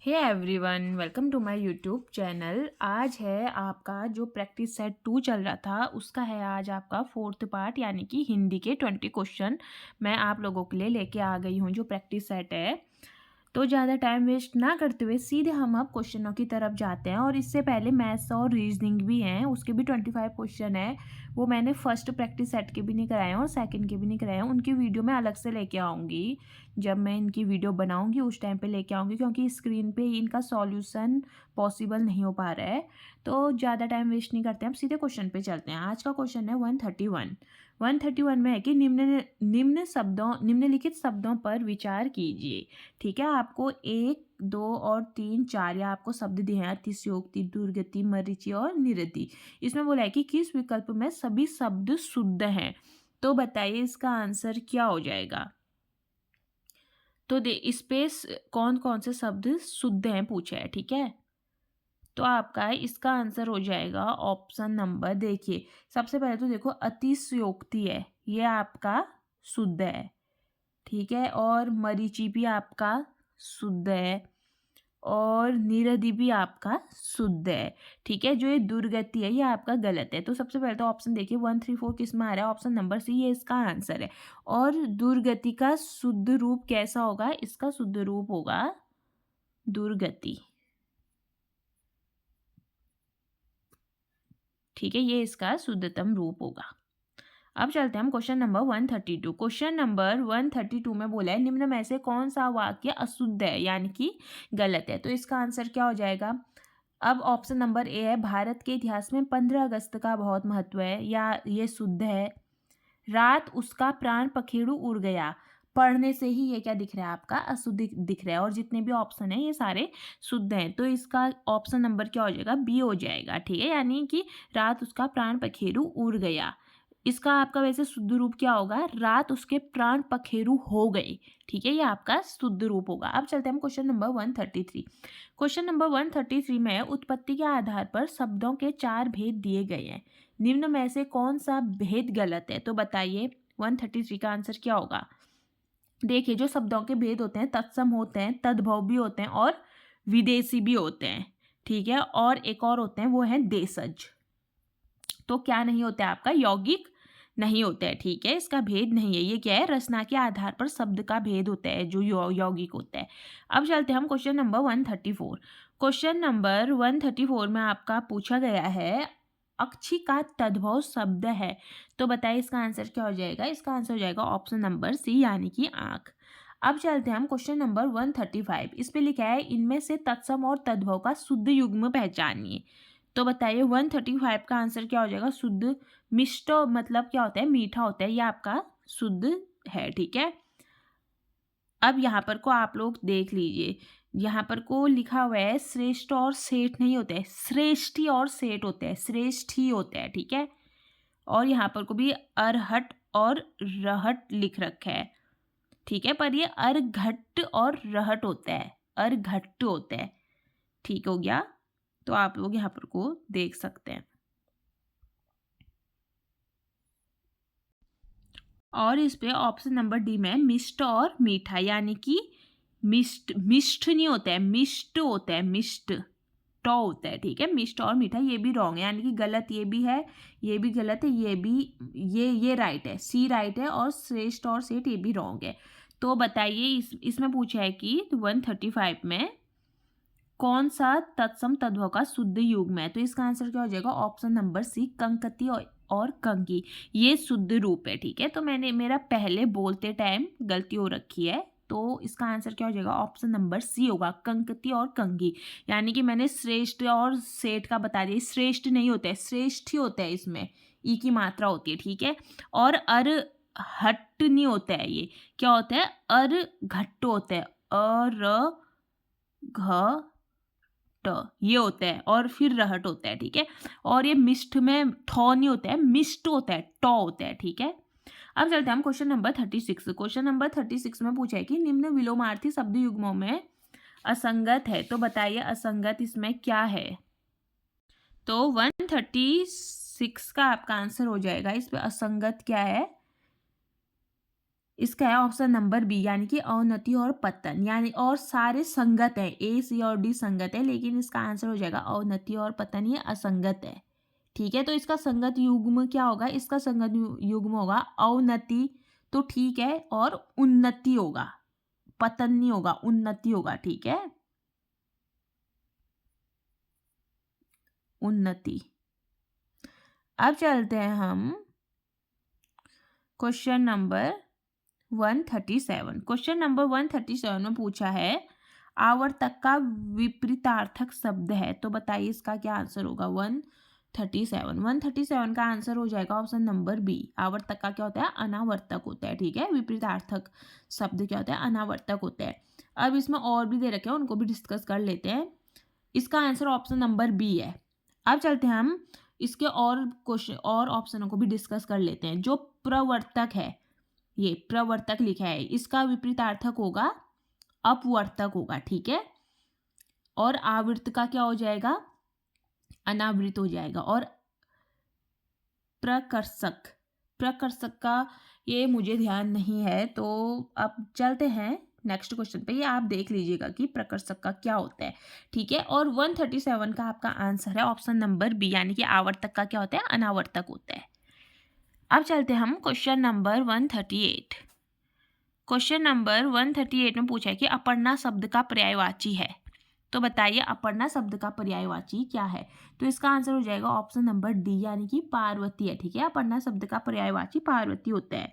Hey everyone, welcome to my YouTube channel. आज है आपका जो प्रैक्टिस सेट 2 चल रहा था उसका है आज आपका 4th पार्ट यानी कि हिंदी के 20 क्वेश्चन मैं आप लोगों के लिए लेके आ गई हूँ। जो प्रैक्टिस सेट है तो ज़्यादा टाइम वेस्ट ना करते हुए सीधे हम अब क्वेश्चनों की तरफ जाते हैं। और इससे पहले मैथ्स और रीजनिंग भी हैं, उसके भी 25 क्वेश्चन है। वो मैंने फर्स्ट प्रैक्टिस सेट के भी नहीं कराए हैं और सेकंड के भी नहीं कराए हैं। उनकी वीडियो मैं अलग से लेके आऊँगी, जब मैं इनकी वीडियो बनाऊँगी उस टाइम पे लेके आऊँगी, क्योंकि स्क्रीन पे इनका सॉल्यूशन पॉसिबल नहीं हो पा रहा है। तो ज़्यादा टाइम वेस्ट नहीं करते, हम सीधे क्वेश्चन पे चलते हैं। आज का क्वेश्चन है 131 में है कि निम्नलिखित शब्दों पर विचार कीजिए। ठीक है, आपको 1, 2 और 3, 4 या आपको शब्द दिए हैं अतिशयोक्ति, दुर्गति, मरीचि और निरति। इसमें बोला है कि किस विकल्प में सभी शब्द शुद्ध हैं। तो बताइए इसका आंसर क्या हो जाएगा। तो इस पे कौन कौन से शब्द शुद्ध हैं पूछा है। ठीक है, तो आपका इसका आंसर हो जाएगा ऑप्शन नंबर, देखिए सबसे पहले तो देखो अतिशयोक्ति है, ये आपका शुद्ध है। ठीक है, और मरीचि भी आपका शुद्ध है और निरधि भी आपका शुद्ध है। ठीक है, जो ये दुर्गति है ये आपका गलत है। तो सबसे पहले तो ऑप्शन देखिए 1, 3, 4 किस में आ रहा है, ऑप्शन नंबर सी, ये इसका आंसर है। और दुर्गति का शुद्ध रूप कैसा होगा, इसका शुद्ध रूप होगा दुर्गति। ठीक है, ये इसका शुद्धतम रूप होगा। अब चलते हैं हम क्वेश्चन नंबर 132। क्वेश्चन नंबर 132 में बोला है निम्न में से कौन सा वाक्य अशुद्ध है यानी कि गलत है। तो इसका आंसर क्या हो जाएगा। अब ऑप्शन नंबर ए है भारत के इतिहास में 15 अगस्त का बहुत महत्व है, या ये शुद्ध है। रात उसका प्राण पखेरु उड़ गया, पढ़ने से ही ये क्या दिख रहा है आपका अशुद्ध दिख रहा है। और जितने भी ऑप्शन है ये सारे शुद्ध हैं, तो इसका ऑप्शन नंबर क्या हो जाएगा, बी हो जाएगा। ठीक है, यानी कि रात उसका प्राण पखेरु उड़ गया। इसका आपका वैसे शुद्ध रूप क्या होगा, रात उसके प्राण पखेरु हो गए। ठीक है, ये आपका शुद्ध रूप होगा। अब चलते हैं हम क्वेश्चन नंबर 133। क्वेश्चन नंबर 133 में उत्पत्ति के आधार पर शब्दों के 4 भेद दिए गए हैं। निम्न में से कौन सा भेद गलत है। तो बताइए 133 का आंसर क्या होगा। देखिए जो शब्दों के भेद होते हैं तत्सम होते हैं, तद्भव भी होते हैं और विदेशी भी होते हैं। ठीक है, और एक और होते हैं वो है देशज। तो क्या नहीं होता है आपका, यौगिक नहीं होता है। ठीक है, इसका भेद नहीं है। ये क्या है, रचना के आधार पर शब्द का भेद होता है जो यौगिक होता है। अब चलते हैं हम क्वेश्चन नंबर 134। क्वेश्चन नंबर 134 में आपका पूछा गया है अक्षी का तद्भव शब्द है। तो बताइए इसका आंसर क्या हो जाएगा। इसका आंसर हो जाएगा ऑप्शन नंबर सी यानी कि आंख। अब चलते हैं हम क्वेश्चन नंबर 135। इस पे लिखा है इनमें से तत्सम और तद्भव का शुद्ध युग्म पहचानिए। तो बताइए 135 का आंसर क्या हो जाएगा, शुद्ध मिष्ट मतलब क्या होता है, मीठा होता है, ये आपका शुद्ध है। ठीक है, अब यहाँ पर को आप लोग देख लीजिए, यहाँ पर को लिखा हुआ है श्रेष्ठ और सेठ नहीं होते हैं, श्रेष्ठी और सेठ होते हैं, श्रेष्ठ ही होते हैं। ठीक है, और यहाँ पर को भी अरहट और रहट लिख रखा है। ठीक है, पर ये अरघट और रहट होता है, अरघट होता है। ठीक हो गया, तो आप लोग यहाँ पर को देख सकते हैं। और इस पे ऑप्शन नंबर डी में मिष्ट और मीठा, यानी कि मिष्ट मिष्ट नहीं होता है, मिष्ट होता है, मिष्ट टॉ होता है। ठीक है, मिष्ट और मीठा ये भी रॉन्ग है, यानी कि गलत ये भी है, ये भी गलत है, ये भी ये राइट है, सी राइट है, और श्रेष्ठ और सेठ ये भी रॉन्ग है। तो बताइए इसमें पूछा है कि 135 में कौन सा तत्सम तद्भव का शुद्ध युग्म है। तो इसका आंसर क्या हो जाएगा, ऑप्शन नंबर सी कंकति और कंगी, ये शुद्ध रूप है। ठीक है, तो मेरा पहले बोलते टाइम गलती हो रखी है, तो इसका आंसर क्या हो जाएगा, ऑप्शन नंबर सी होगा कंकति और कंगी। यानी कि मैंने श्रेष्ठ और सेठ का बता दिया, श्रेष्ठ नहीं होता है, श्रेष्ठ ही होता है, इसमें ई की मात्रा होती है। ठीक है, और अर हट नहीं होता है, ये क्या होता है, अर घट्ट होता है, अर घ ये होता है, और फिर रहट होता है। ठीक है, और ये मिष्ट में ठौ नहीं होता है, मिष्ट होता है, टॉ होता है। ठीक है, अब चलते हैं हम क्वेश्चन नंबर 36। क्वेश्चन नंबर 36 में पूछा है कि निम्न विलोमार्थी शब्द युग्मों में असंगत है। तो बताइए असंगत इसमें क्या है। तो 136 का आपका आंसर हो जाएगा, इस पे असंगत क्या है, इसका है ऑप्शन नंबर बी, यानी कि अवनति और पतन, यानी और सारे संगत है, ए सी और डी संगत है, लेकिन इसका आंसर हो जाएगा अवनति और पतन, ये असंगत है। ठीक है, तो इसका संगत युग्म क्या होगा, इसका संगत युग्म होगा अवनति, तो ठीक है, और उन्नति होगा, पतन नहीं होगा, उन्नति होगा। ठीक है, उन्नति। अब चलते हैं हम क्वेश्चन नंबर 137। क्वेश्चन नंबर 137 में पूछा है आवर्तक का विपरीतार्थक शब्द है, तो बताइए इसका क्या आंसर होगा। 137 का आंसर हो जाएगा ऑप्शन नंबर बी। आवर्तक का क्या होता है, अनावर्तक होता है। ठीक है, विपरीतार्थक शब्द क्या होता है, अनावर्तक होता है। अब इसमें और भी दे रखे हैं, उनको भी डिस्कस कर लेते हैं। इसका आंसर ऑप्शन नंबर बी है। अब चलते हैं हम इसके और क्वेश्चन और ऑप्शनों को भी डिस्कस कर लेते हैं। जो प्रवर्तक है, ये प्रवर्तक लिखा है, इसका विपरीतार्थक होगा अपवर्तक होगा। ठीक है, और आवृत का क्या हो जाएगा, अनावृत हो जाएगा। और प्रकर्षक, प्रकर्षक का ये मुझे ध्यान नहीं है, तो अब चलते हैं नेक्स्ट क्वेश्चन पे। ये आप देख लीजिएगा कि प्रकर्षक का क्या होता है। ठीक है, और 137 का आपका आंसर है ऑप्शन नंबर बी, यानी कि आवर्तक का क्या होता है, अनावर्तक होता है। अब चलते हैं हम क्वेश्चन नंबर 138। क्वेश्चन नंबर 138 में पूछा है कि अपर्णा शब्द का पर्यायवाची है, तो बताइए अपर्णा शब्द का पर्यायवाची क्या है। तो इसका आंसर हो जाएगा ऑप्शन नंबर डी, यानी कि पार्वती है। ठीक है, अपर्णा शब्द का पर्यायवाची पार्वती होता है।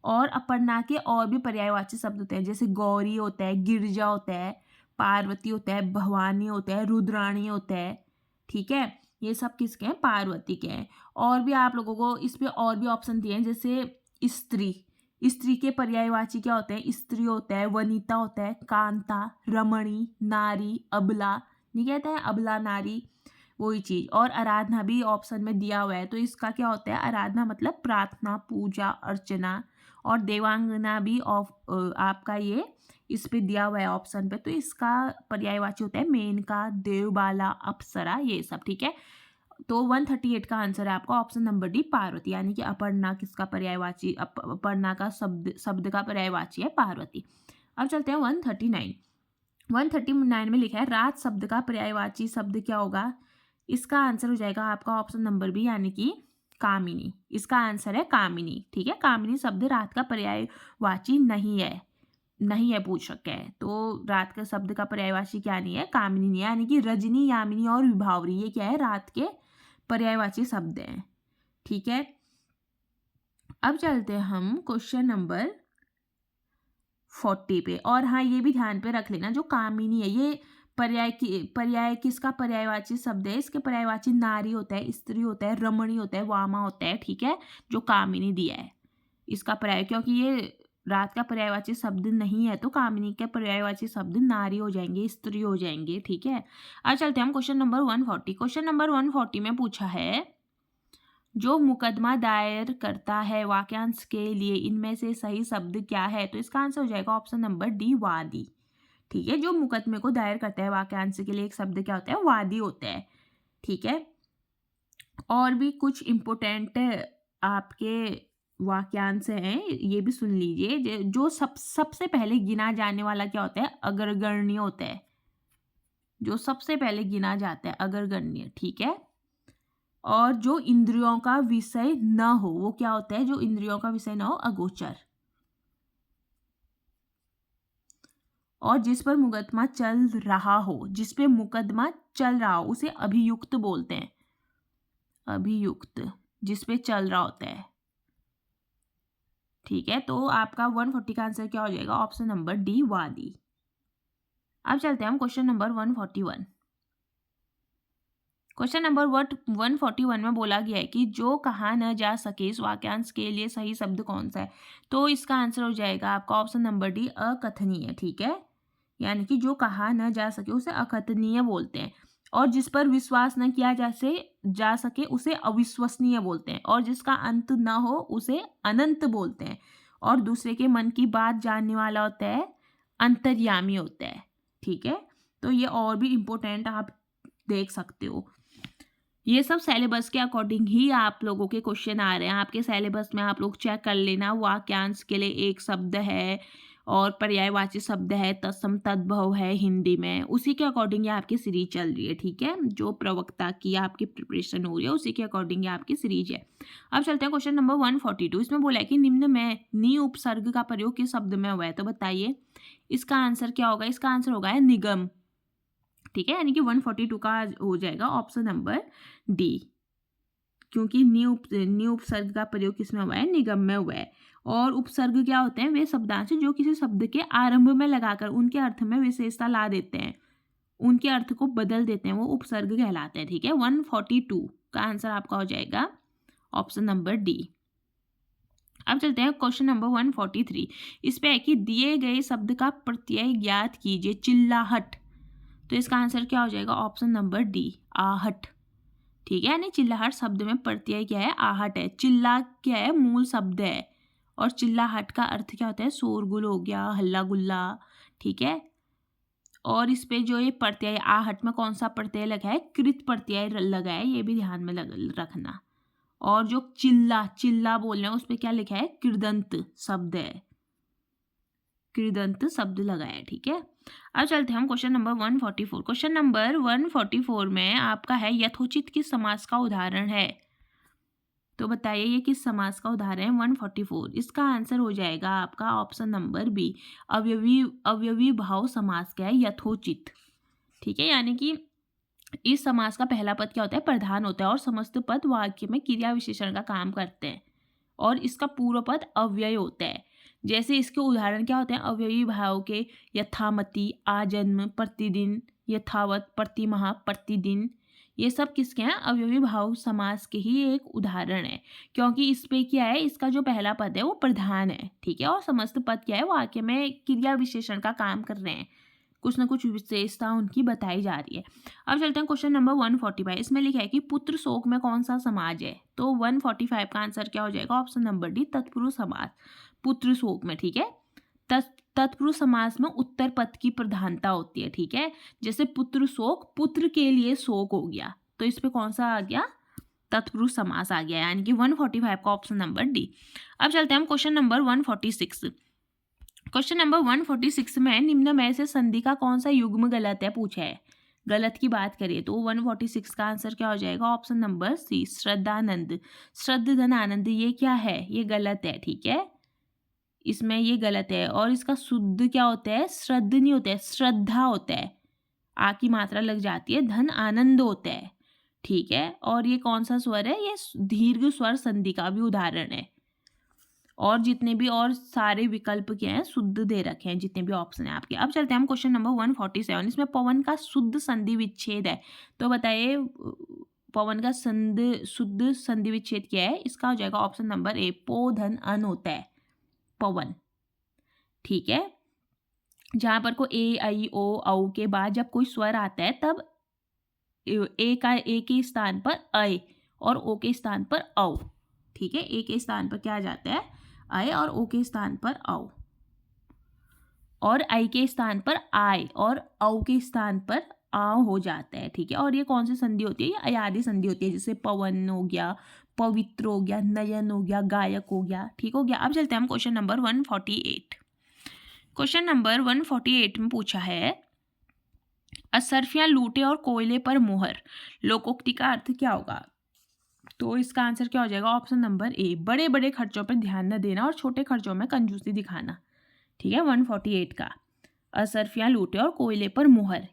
और अपर्णा के और भी पर्यायवाची शब्द होते हैं, जैसे गौरी होता है, गिरजा होता है, पार्वती होता है, भवानी होता है, रुद्राणी होता है। ठीक है, ये सब किसके हैं, पार्वती के हैं। और भी आप लोगों को इस पे और भी ऑप्शन दिए हैं, जैसे स्त्री, स्त्री के पर्यायवाची क्या होते हैं, स्त्री होता है, वनिता होता है, कांता, रमणी, नारी, अबला, नहीं कहते हैं अबला नारी, वही चीज। और आराधना भी ऑप्शन में दिया हुआ है, तो इसका क्या होता है, आराधना मतलब प्रार्थना, पूजा, अर्चना। और देवांगना भी आपका ये इस पे दिया हुआ है ऑप्शन पे, तो इसका पर्यायवाची होता है मेनका, देवबाला, अप्सरा, ये सब। ठीक है, तो 138 का आंसर है आपका ऑप्शन नंबर डी, पार्वती, यानी कि अपर्णा किसका पर्यायवाची, अपर्णा का शब्द का पर्यायवाची है पार्वती। अब चलते हैं 139। 139 में लिखा है रात शब्द का पर्यायवाची शब्द क्या होगा। इसका आंसर हो जाएगा आपका ऑप्शन नंबर बी, यानी कि कामिनी। इसका आंसर है कामिनी। ठीक है, कामिनी शब्द रात का पर्यायवाची नहीं है, नहीं है, पूछ सकते हैं। तो रात के शब्द का पर्यायवाची क्या नहीं है, कामिनी नहीं है, यानी कि रजनी, यामिनी और विभावरी ये क्या है, रात के पर्यायवाची शब्द हैं। ठीक है, अब चलते हैं हम क्वेश्चन नंबर 40 पे। और हाँ, ये भी ध्यान पे रख लेना, जो कामिनी है ये पर्याय किसका पर्यायवाची शब्द है, इसके पर्यायवाची नारी होता है, स्त्री होता है, रमणी होता है, वामा होता है। ठीक है, जो कामिनी दिया है इसका पर्याय, क्योंकि ये रात का पर्यायवाची शब्द नहीं है, तो कामिनी के पर्यायवाची शब्द नारी हो जाएंगे, स्त्री हो जाएंगे। ठीक है, अब चलते हैं हम क्वेश्चन नंबर 140। क्वेश्चन नंबर 140 में पूछा है जो मुकदमा दायर करता है वाक्यांश के लिए इनमें से सही शब्द क्या है, तो इसका आंसर हो जाएगा ऑप्शन नंबर डी, वादी। ठीक है, जो मुकदमे को दायर करता है वाक्यांश के लिए एक शब्द क्या होता है, वादी होता है। ठीक है, और भी कुछ इम्पोर्टेंट आपके वाक्यांश हैं, ये भी सुन लीजिए। जो सबसे पहले गिना जाने वाला क्या होता है, अग्रगण्य होता है, जो सबसे पहले गिना जाता है अग्रगण्य। ठीक है, और जो इंद्रियों का विषय न हो वो क्या होता है, जो इंद्रियों का विषय न हो, अगोचर। और जिस पर मुकदमा चल रहा हो, जिस पे मुकदमा चल रहा हो उसे अभियुक्त बोलते हैं, अभियुक्त, जिस पे चल रहा होता है। ठीक है, तो आपका 140 का आंसर क्या हो जाएगा, ऑप्शन नंबर डी, वादी। अब चलते हैं हम क्वेश्चन नंबर 141। क्वेश्चन नंबर 141 में बोला गया है कि जो कहा न जा सके इस वाक्यांश के लिए सही शब्द कौन सा है, तो इसका आंसर हो जाएगा आपका ऑप्शन नंबर डी, अकथनीय। ठीक है, यानी कि जो कहा न जा सके उसे अकथनीय बोलते हैं। और जिस पर विश्वास न किया जा सके उसे अविश्वसनीय बोलते हैं। और जिसका अंत न हो उसे अनंत बोलते हैं। और दूसरे के मन की बात जानने वाला होता है अंतर्यामी होता है। ठीक है, तो ये और भी इम्पोर्टेंट आप देख सकते हो। ये सब सिलेबस के अकॉर्डिंग ही आप लोगों के क्वेश्चन आ रहे हैं। आपके सिलेबस में आप लोग चेक कर लेना, वाक्यांश के लिए एक शब्द है और पर्यायवाची शब्द है, तत्सम तद्भव है हिंदी में, उसी के अकॉर्डिंग ये आपकी सीरीज चल रही है, ठीक है। जो प्रवक्ता की आपकी प्रिपरेशन हो रही है उसी के अकॉर्डिंग ये आपकी सीरीज है। अब चलते हैं क्वेश्चन नंबर 142। इसमें बोला है कि निम्न में नि उपसर्ग का प्रयोग किस शब्द में हुआ है, तो बताइए इसका आंसर क्या होगा। इसका आंसर होगा निगम, ठीक है, यानी कि 142 का हो जाएगा ऑप्शन नंबर डी, क्योंकि नि उपसर्ग का प्रयोग किसमें हुआ है, निगम में हुआ है। और उपसर्ग क्या होते हैं, वे शब्दांश जो किसी शब्द के आरंभ में लगाकर उनके अर्थ में विशेषता ला देते हैं, उनके अर्थ को बदल देते हैं, वो उपसर्ग कहलाते हैं, ठीक है। 142 का आंसर आपका हो जाएगा ऑप्शन नंबर डी। अब चलते हैं क्वेश्चन नंबर 143। इस पे है कि दिए गए शब्द का प्रत्यय ज्ञात कीजिए, चिल्लाहट, तो इसका आंसर क्या हो जाएगा, ऑप्शन नंबर डी, आहट, ठीक है। यानी चिल्लाहट शब्द में प्रत्यय क्या है, आहट है। चिल्ला क्या है, मूल शब्द है, और चिल्लाहट का अर्थ क्या होता है, शोरगुल हो गया, हल्ला गुल्ला, ठीक है। और इस पे जो ये प्रत्यय आहट में कौन सा प्रत्यय लगा है, कृत प्रत्यय लगा है, ये भी ध्यान में रखना। और जो चिल्ला चिल्ला बोल रहे हैं उस पे क्या लिखा है, कृदंत शब्द है, कृदंत शब्द लगा है, ठीक है। अब चलते हैं हम क्वेश्चन नंबर 144। क्वेश्चन नंबर 144 में आपका है यथोचित किस समास का उदाहरण है, तो बताइए ये किस समास का उदाहरण है 144। इसका आंसर हो जाएगा आपका ऑप्शन नंबर बी, अवयवी भाव समास क्या है, यथोचित, ठीक है। यानी कि इस समास का पहला पद क्या होता है, प्रधान होता है, और समस्त पद वाक्य में क्रिया विशेषण का काम करते हैं, और इसका पूर्व पद अव्यय होता है। जैसे इसके उदाहरण क्या होते हैं, अव्ययी भाव के यथामति, आजन्म, प्रतिदिन, यथावत, प्रतिमाह, प्रतिदिन, ये सब किसके हैं, अव्ययी भाव समास के ही एक उदाहरण है, क्योंकि इस पे क्या है, इसका जो पहला पद है वो प्रधान है, ठीक है, और समस्त पद क्या है, वाक्य में क्रिया विशेषण का काम कर रहे हैं, कुछ ना कुछ विशेषता उनकी बताई जा रही है। अब चलते हैं क्वेश्चन नंबर 145। इसमें लिखा है कि पुत्र शोक में कौन सा समाज है, तो 145 का आंसर क्या हो जाएगा, ऑप्शन नंबर डी, तत्पुरुष समास, पुत्र शोक में, ठीक है। तत्पुरुष समास में उत्तर पद की प्रधानता होती है, ठीक है। जैसे पुत्र शोक, पुत्र के लिए शोक हो गया, तो इस पे कौन सा आ गया, तत्पुरुष समास आ गया, यानी कि 145 का ऑप्शन नंबर डी। अब चलते हैं हम क्वेश्चन नंबर 146। क्वेश्चन नंबर 146 में निम्न में से संधि का कौन सा युग्म गलत है पूछा है। गलत की बात करिए तो 146 का आंसर क्या हो जाएगा, ऑप्शन नंबर सी, श्रद्धानंद, श्रद्ध धन आनंद, ये क्या है, ये गलत है, ठीक है, इसमें ये गलत है। और इसका शुद्ध क्या होता है, श्रद्ध नहीं होता है, श्रद्धा होता है, आ की मात्रा लग जाती है, धन आनंद होता है, ठीक है। और ये कौन सा स्वर है, ये दीर्घ स्वर संधि का भी उदाहरण है। और जितने भी और सारे विकल्प क्या हैं, शुद्ध दे रखे हैं, जितने भी ऑप्शन है आपके। अब चलते हैं हम क्वेश्चन नंबर 147। इसमें पवन का शुद्ध संधि विच्छेद है, तो बताइए पवन का शुद्ध संधि विच्छेद क्या है। इसका हो जाएगा ऑप्शन नंबर ए, पो धन अन होता है पवन, ठीक है। जहां पर को ए आई ओ औ के बाद जब कोई स्वर आता है तब ए के स्थान पर अय और ओ के स्थान पर औ, ठीक है। ए के स्थान पर क्या आ जाता है, अय, और ओ के स्थान पर औ, और आई के स्थान पर आय और औ के स्थान पर आ हो जाता है, ठीक है। और ये कौन सी संधि होती है, ये अयादि संधि होती है, जैसे पवन हो गया, पवित्र हो गया, नयन हो गया, गायक हो गया, ठीक हो गया। अब चलते हैं हम क्वेश्चन नंबर 148। क्वेश्चन नंबर 148 में पूछा है असरफियां लूटे और कोयले पर मोहर, लोकोक्ति का अर्थ क्या होगा, तो इसका आंसर क्या हो जाएगा, ऑप्शन नंबर ए, बड़े बड़े खर्चों पर ध्यान न देना और छोटे खर्चों में कंजूसी दिखाना, ठीक है। 148 का असरफियां लूटे और कोयले पर मोहर,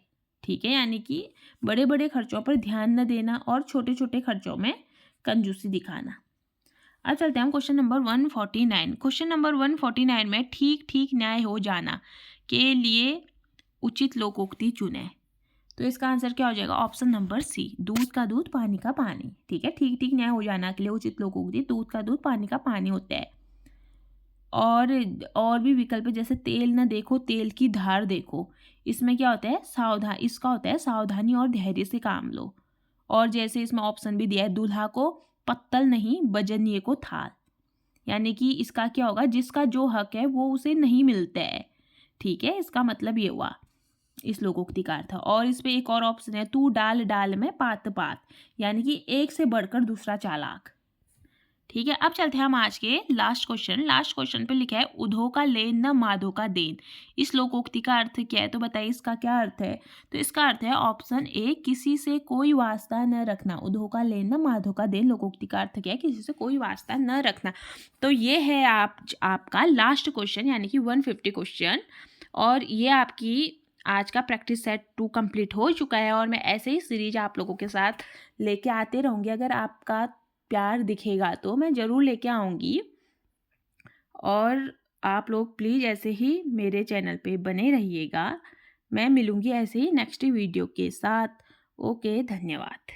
ठीक है, यानी कि बड़े बड़े खर्चों पर ध्यान न देना और छोटे छोटे खर्चों में कंजूसी दिखाना। अब चलते हैं हम क्वेश्चन नंबर 149। क्वेश्चन नंबर 149 में ठीक ठीक न्याय हो जाना के लिए उचित लोकोक्ति चुने, तो इसका आंसर क्या हो जाएगा, ऑप्शन नंबर सी, दूध का दूध पानी का पानी, ठीक है। ठीक ठीक न्याय हो जाना के लिए उचित लोकोक्ति दूध का दूध पानी का पानी होता है। और भी विकल्प जैसे तेल न देखो तेल की धार देखो, इसमें क्या होता है, सावधान, इसका होता है सावधानी और धैर्य से काम लो। और जैसे इसमें ऑप्शन भी दिया है, दूल्हा को पत्तल नहीं बजनिए को थाल, यानी कि इसका क्या होगा, जिसका जो हक है वो उसे नहीं मिलता है, ठीक है, इसका मतलब ये हुआ। इस लोकोक्ति का अर्थ है। और इस पे एक और ऑप्शन है, तू डाल डाल में पात पात, यानी कि एक से बढ़कर दूसरा चालाक। ठीक है, अब चलते हैं हम आज के लास्ट क्वेश्चन पे लिखा है उधो का लेन न माधो का देन। इस लोकोक्ति का अर्थ क्या है, तो बताइए इसका क्या अर्थ है। तो इसका अर्थ है ऑप्शन ए, किसी से कोई वास्ता न रखना। उधो का लेन न माधो का देन लोकोक्ति का अर्थ क्या है, किसी से कोई वास्ता न रखना। तो ये है आपका लास्ट क्वेश्चन, यानी कि 150 क्वेश्चन। और ये आपकी आज का प्रैक्टिस सेट 2 कंप्लीट हो चुका है। और मैं ऐसे ही सीरीज आप लोगों के साथ लेके आते रहूँगी। अगर आपका प्यार दिखेगा तो मैं ज़रूर लेके आऊँगी। और आप लोग प्लीज़ ऐसे ही मेरे चैनल पे बने रहिएगा। मैं मिलूँगी ऐसे ही नेक्स्ट वीडियो के साथ। ओके, धन्यवाद।